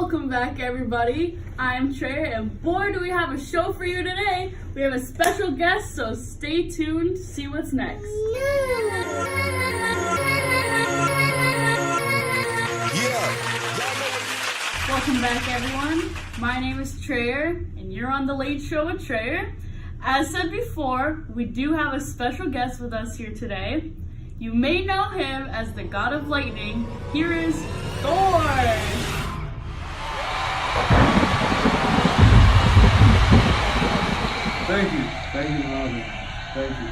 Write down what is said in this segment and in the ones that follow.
Welcome back, everybody. I'm Trey, and boy, do we have a show for you today. We have a special guest, so stay tuned to see what's next. Welcome back, everyone. My name is Treyer, and you're on The Late Show with Treyer. As said before, we do have a special guest with us here today. You may know him as the God of Lightning. Here is Thor. Thank you, Marvin. Thank you.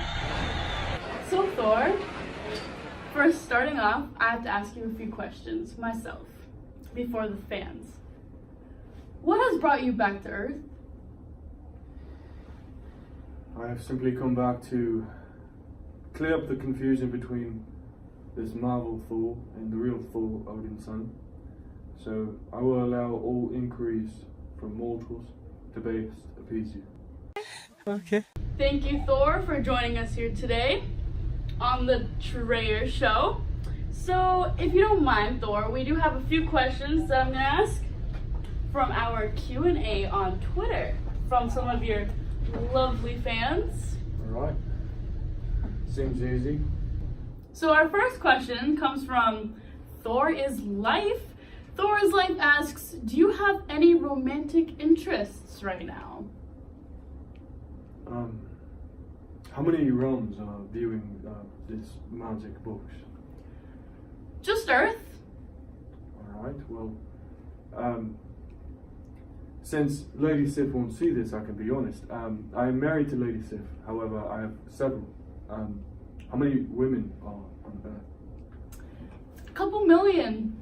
So Thor, first starting off, I have to ask you a few questions myself before the fans. What has brought you back to Earth? I have simply come back to clear up the confusion between this Marvel Thor and the real Thor Odinson. So I will allow all inquiries from mortals to best appease you. Okay. Thank you, Thor, for joining us here today on the Treyer Show. So, if you don't mind, Thor, we do have a few questions that I'm going to ask from our Q&A on Twitter from some of your lovely fans. Alright. Seems easy. So our first question comes from Thor is Life. Thor is Life asks, do you have any romantic interests right now? How many realms are viewing this magic books? Just Earth. Alright, well, since Lady Sif won't see this, I can be honest. I am married to Lady Sif, however, I have several. How many women are on Earth? A couple million.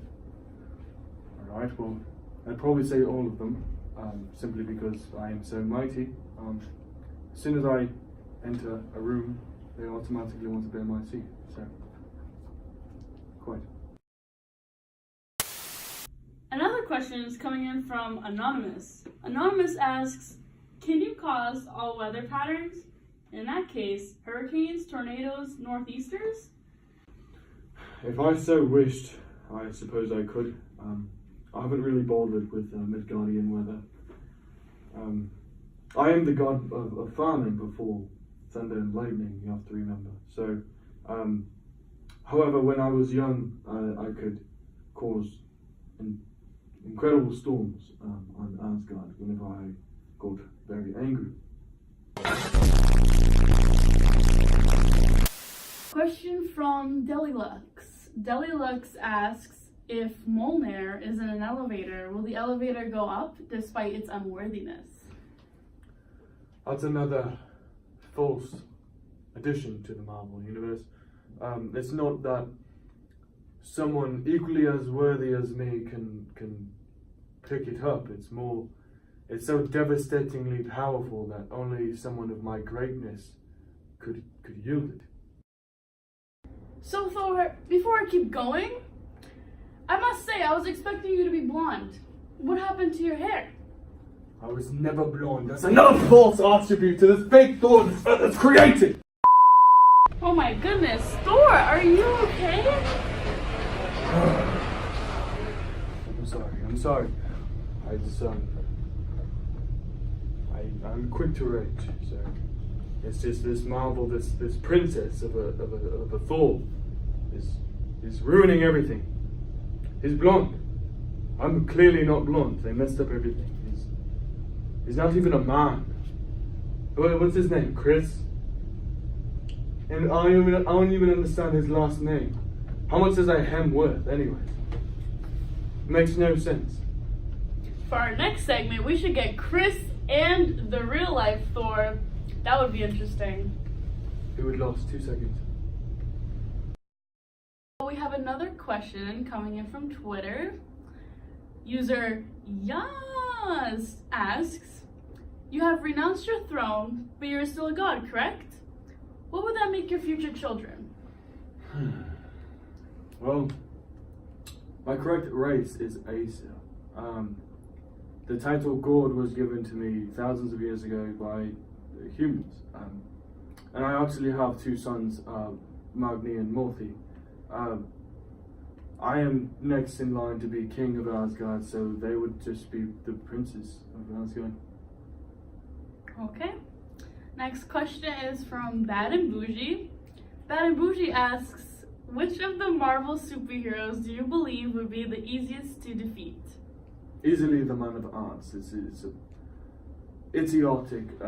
Alright, well, I'd probably say all of them, simply because I am so mighty. As soon as I enter a room, they automatically want to be in my seat, so, quite. Another question is coming in from Anonymous. Anonymous asks, can you cause all weather patterns? In that case, hurricanes, tornadoes, northeasters? If I so wished, I suppose I could. I haven't really bothered with Midgardian weather. I am the god of farming before thunder and lightning, you have to remember. So, however, when I was young, I could cause incredible storms on Asgard whenever I got very angry. Question from Delilux. Delilux asks, if Mjolnir is in an elevator, will the elevator go up despite its unworthiness? That's another false addition to the Marvel Universe. It's not that someone equally as worthy as me can pick it up. It's more, it's so devastatingly powerful that only someone of my greatness could yield it. So Thor, before I keep going, I must say I was expecting you to be blonde. What happened to your hair? I was never blonde. That's another false attribute to this fake Thor that's created! Oh my goodness, Thor, are you okay? I'm sorry. I just, I'm quick to rage, so it's just this Marvel, this princess of a Thor is ruining everything. He's blonde. I'm clearly not blonde. They messed up everything. He's not even a man. What's his name? Chris? And I don't even understand his last name. How much is that hem worth anyway? Makes no sense. For our next segment, we should get Chris and the real life Thor. That would be interesting. It would last 2 seconds. We have another question coming in from Twitter. User Yas asks, you have renounced your throne, but you're still a god, correct? What would that make your future children? Well, my correct race is Aesir. The title God was given to me thousands of years ago by humans. And I actually have two sons, Magni and Morthi. I am next in line to be king of Asgard, so they would just be the princes of Asgard. Okay. Next question is from Bad and Bougie. Bad and Bougie asks, which of the Marvel superheroes do you believe would be the easiest to defeat? Easily the Man of Arts. It's a idiotic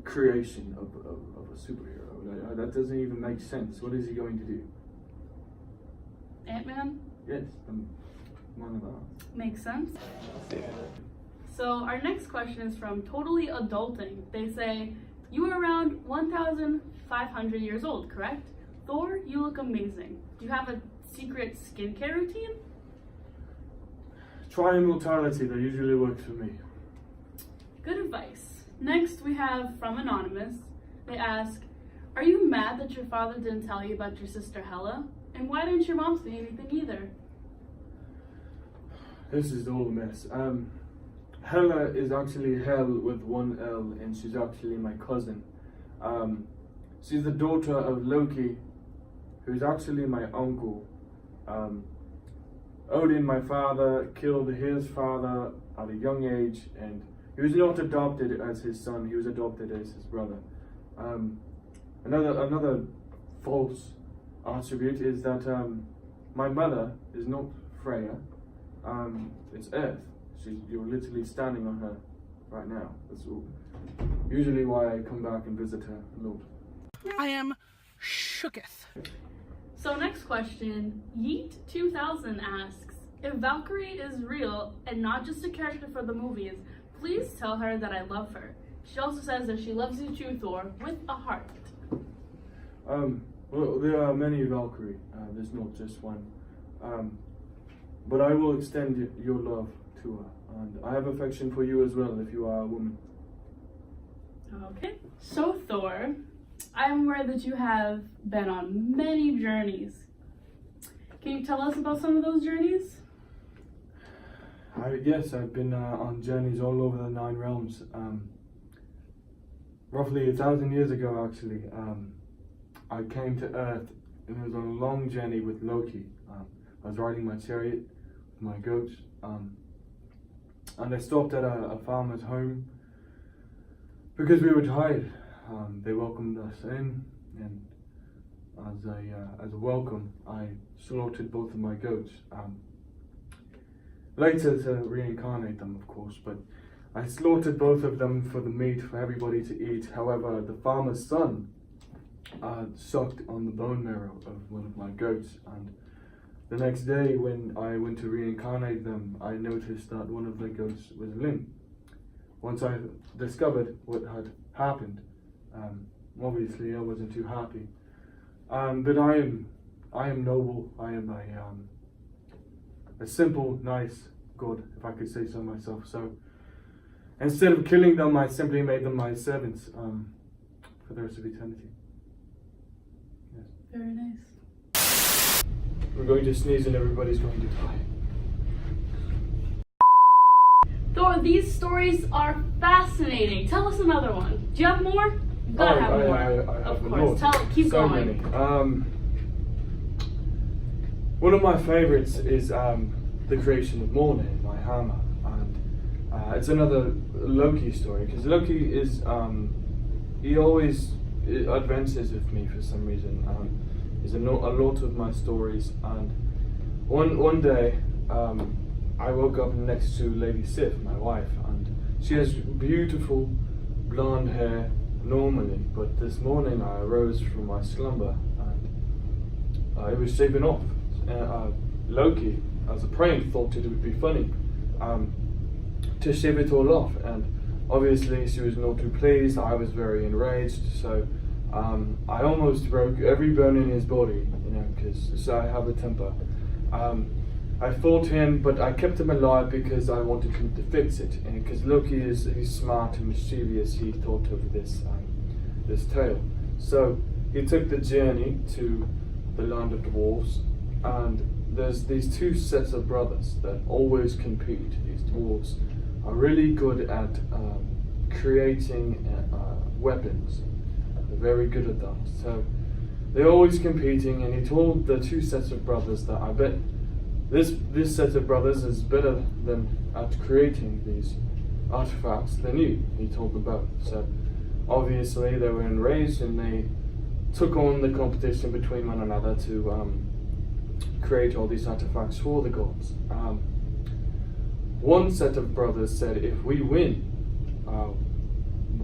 creation of a superhero. That doesn't even make sense. What is he going to do? Ant-Man? Yes, the Man of Arts. Makes sense. Yeah. So our next question is from Totally Adulting. They say, you are around 1,500 years old, correct? Thor, you look amazing. Do you have a secret skincare routine? Try immortality, that usually works for me. Good advice. Next we have from Anonymous. They ask, are you mad that your father didn't tell you about your sister Hela? And why didn't your mom say anything either? This is all a mess. Hela is actually Hel with one L, and she's actually my cousin. She's the daughter of Loki, who's actually my uncle. Odin, my father, killed his father at a young age, and he was not adopted as his son, he was adopted as his brother. Another false attribute is that my mother is not Freya, it's Earth. You're literally standing on her right now. That's all. Usually why I come back and visit her a lot. I am shooketh. So next question, Yeet2000 asks, if Valkyrie is real and not just a character for the movies, please tell her that I love her. She also says that she loves you too, Thor, with a heart. Well, there are many Valkyrie. There's not just one. But I will extend your love to her, and I have affection for you as well if you are a woman. Okay. So Thor, I'm aware that you have been on many journeys. Can you tell us about some of those journeys? Yes, I've been on journeys all over the 9 realms. Roughly 1,000 years ago, actually, I came to Earth, and it was on a long journey with Loki. I was riding my chariot with my goats, and I stopped at a farmer's home because we were tired. They welcomed us in, and as a welcome, I slaughtered both of my goats. Later to reincarnate them, of course, but I slaughtered both of them for the meat for everybody to eat. However, the farmer's son sucked on the bone marrow of one of my goats, and the next day when I went to reincarnate them, I noticed that one of the goats was limp. Once I discovered what had happened, obviously I wasn't too happy. But I am noble. I am a simple, nice god, if I could say so myself. So instead of killing them, I simply made them my servants for the rest of eternity. Yes. Very nice. We're going to sneeze and everybody's going to die. Thor, these stories are fascinating. Tell us another one. Do you have more? You gotta have more. I have of more. course. Keep so going. Many. One of my favorites is the creation of Mjolnir, my hammer, and it's another Loki story because Loki is he always adventures with me for some reason. He's in a lot of my stories, and one day I woke up next to Lady Sif, my wife, and she has beautiful blonde hair normally, but this morning I arose from my slumber and it was shaven off. Loki, as a prank, thought it would be funny to shave it all off, and obviously she was not too pleased. I was very enraged, so I almost broke every bone in his body, because I have a temper. I fought him, but I kept him alive because I wanted him to fix it, and because Loki he's smart and mischievous, he thought of this tale. So he took the journey to the land of dwarves, and there's these two sets of brothers that always compete. These dwarves are really good at creating weapons. They're very good at that. So they're always competing, and he told the two sets of brothers that I bet this set of brothers is better than at creating these artifacts than you, he told them both. So obviously they were enraged and they took on the competition between one another to create all these artifacts for the gods. One set of brothers said, if we win,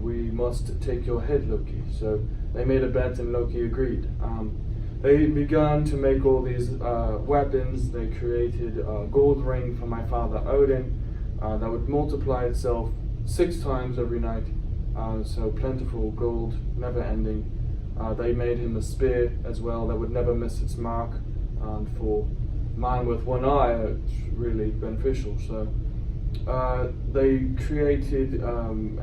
we must take your head, Loki. So they made a bet and Loki agreed. They began to make all these weapons. They created a gold ring for my father Odin that would multiply itself 6 times every night. So plentiful gold, never ending. They made him a spear as well that would never miss its mark. And for man with one eye, it's really beneficial. So they created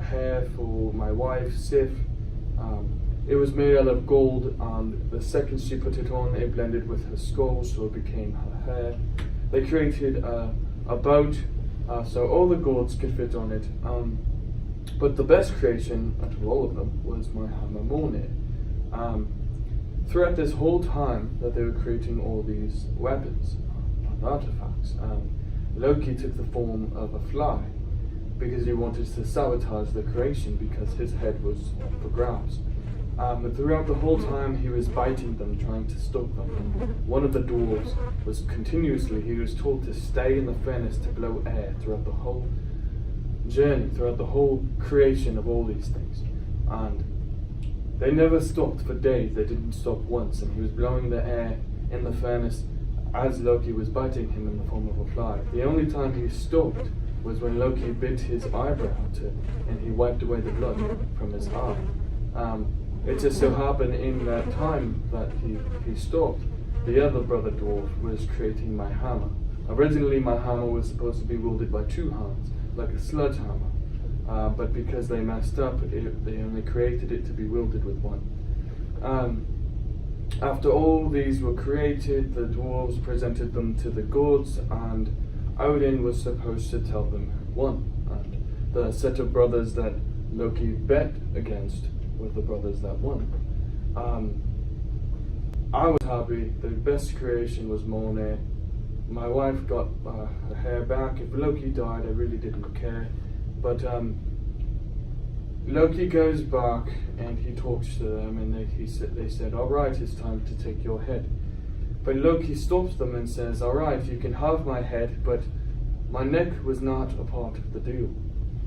hair for my wife, Sif. It was made out of gold, and the second she put it on, it blended with her skull, so it became her hair. They created a boat, so all the gods could fit on it. But the best creation out of all of them was my hammer Mjolnir. Throughout this whole time that they were creating all these weapons and artifacts, Loki took the form of a fly because he wanted to sabotage the creation because his head was up for grabs. But throughout the whole time he was biting them, trying to stop them. And one of the dwarves was continuously, he was told to stay in the furnace to blow air throughout the whole journey, throughout the whole creation of all these things. And they never stopped for days, they didn't stop once, and he was blowing the air in the furnace as Loki was biting him in the form of a fly. The only time he stopped was when Loki bit his eyebrow and he wiped away the blood from his eye. It just so happened in that time that he stopped, the other brother dwarf was creating my hammer. Originally my hammer was supposed to be wielded by 2 hands, like a sledgehammer. But because they messed up, they only created it to be wielded with 1. After all these were created, the dwarves presented them to the gods, and Odin was supposed to tell them who won. And the set of brothers that Loki bet against were the brothers that won. I was happy. The best creation was Mjolnir. My wife got her hair back. If Loki died, I really didn't care. But Loki goes back and he talks to them, and they said, all right, it's time to take your head. But Loki stops them and says, all right, you can have my head, but my neck was not a part of the deal.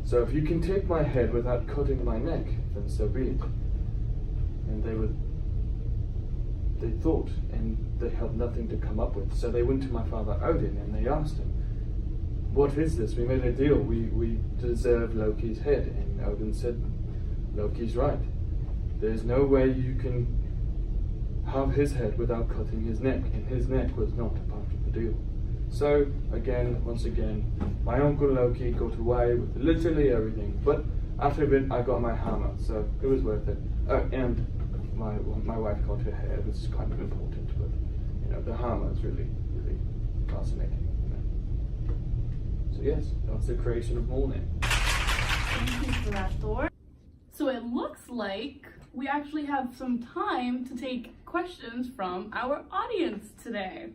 So if you can take my head without cutting my neck, then so be it. And they thought, and they had nothing to come up with. So they went to my father Odin and they asked him, what is this? We made a deal. We deserve Loki's head. And Odin said, Loki's right. There's no way you can have his head without cutting his neck. And his neck was not a part of the deal. So, once again, my uncle Loki got away with literally everything. But after a bit, I got my hammer. So it was worth it. And my wife got her hair, which is kind of important. But, the hammer is really, really fascinating. So yes, that's the creation of Mjolnir. Thank you for that, Thor. So it looks like we actually have some time to take questions from our audience today.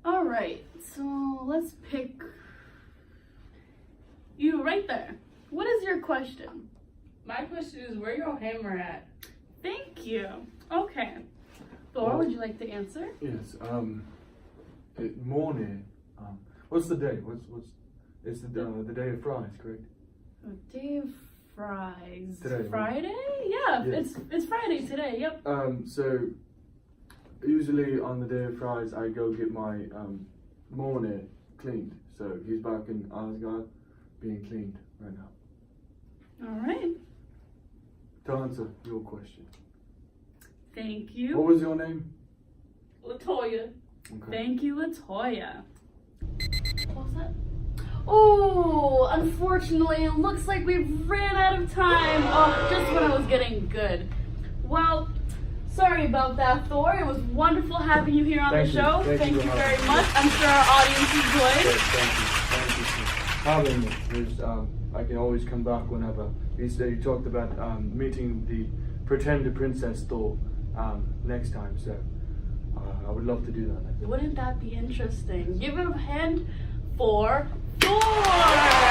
All right, so let's pick you right there. What is your question? My question is, where your hammer at? Thank you. Okay. Thor, would you like to answer? Yes. Mjolnir. What's the day? It's the day of fries, correct? The day of fries. Today. Friday? Yeah, Yes. it's Friday today. Yep. So usually on the day of fries, I go get my Mjolnir cleaned. So he's back in Asgard, being cleaned right now. All right. To answer your question. Thank you. What was your name? Latoya. Okay. Thank you, Latoya. What was that? Oh, unfortunately, it looks like we've ran out of time. Oh, just when I was getting good. Well, sorry about that, Thor. It was wonderful having you here on the show. Thank you very much. I'm sure our audience enjoyed. Yes, thank you for having me. I can always come back whenever. You talked about meeting the pretender princess Thor next time, so I would love to do that. Wouldn't that be interesting? Give a hand for Thor!